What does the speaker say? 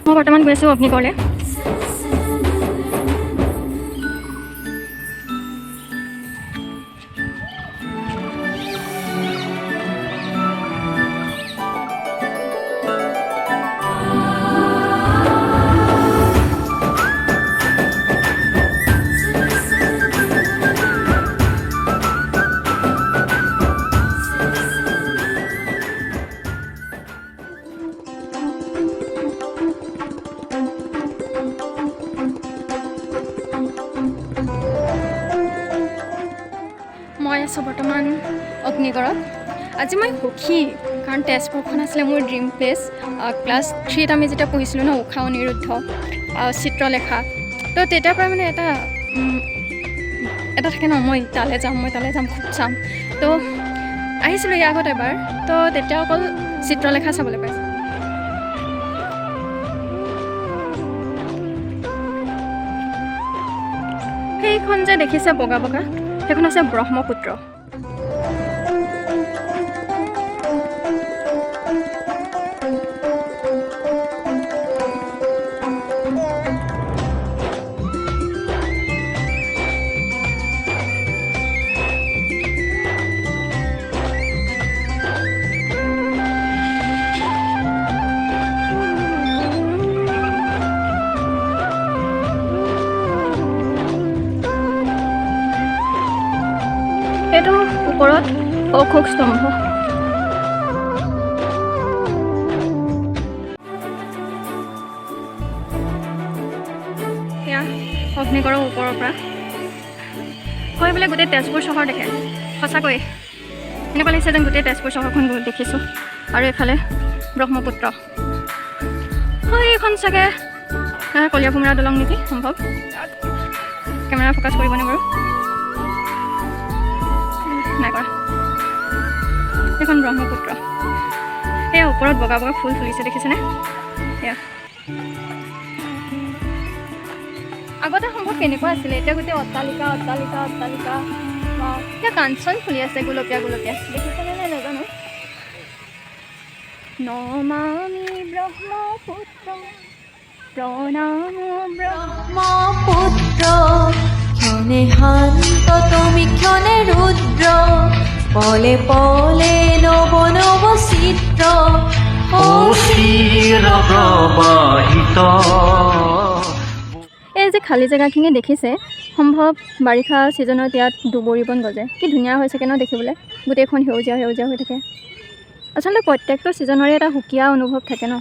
মই বৰ্তমান গৈ আছোঁ অগ্নিগড়লৈ। মই আছোঁ বৰ্তমান অগ্নিগড়ত। আজি মই সুখী, কাৰণ তেজপুৰখন আছিলে মোৰ ড্ৰিম প্লেচ। ক্লাছ 3ত আমি যেতিয়া পঢ়িছিলোঁ ন, ঊষা অনিৰুদ্ধ, চিত্ৰলেখা, তো তেতিয়াৰ পৰা মানে এটা থাকে ন, মই তালৈ যাম, খুব চাম। তো আহিছিলোঁ ইয়াৰ আগত এবাৰ, তো তেতিয়া অকল চিত্ৰলেখা চাবলৈ পাইছোঁ। সেইখন যে দেখিছে বগা বগা, সেইখন আছে ব্ৰহ্মপুত্ৰ। এইটো ওপৰত অশোক স্তম্ভ। এয়া অগ্নিগড়ৰ ওপৰৰ পৰা কৈ পেলাই গোটেই তেজপুৰ চহৰ দেখে। সঁচাকৈ এনেকুৱা লাগিছে যেন গোটেই তেজপুৰ চহৰখন দেখিছোঁ। আৰু এইফালে ব্ৰহ্মপুত্ৰ। হয়, এইখন চাগে কলীয়াভোমোৰা দলং নেকি, সম্ভৱ। কেমেৰা ফ'কাছ কৰিবনে বাৰু? নাই কৰা। এইখন ব্ৰহ্মপুত্ৰ। এয়া ওপৰত বগা বগা ফুল ফুলিছে, দেখিছেনে? এয়া আগতে সম্ভৱ কেনেকুৱা আছিলে, এতিয়া গোটেই অট্টালিকা। এতিয়া কাঞ্চন ফুলি আছে, গোলপীয়া দেখিছেনে নাই নাজানো। নমামি ব্ৰহ্মপুত্ৰ প্ৰণাম ব্ৰহ্মপুত্ৰ, ক্ষণে শান্ত তুমি ক্ষণে ৰুদ্ৰ, পলে পলে নব নব চিত্ৰ, এই যে খালী জেগাখিনি দেখিছে, সম্ভৱ বাৰিষা ছিজনত ইয়াত দুবৰি বন গজে। কি ধুনীয়া হৈ থাকে ন দেখিবলৈ, গোটেইখন সেউজীয়া হৈ থাকে। আচলতে প্ৰত্যেকটো ছিজনৰে এটা সুকীয়া অনুভৱ থাকে ন।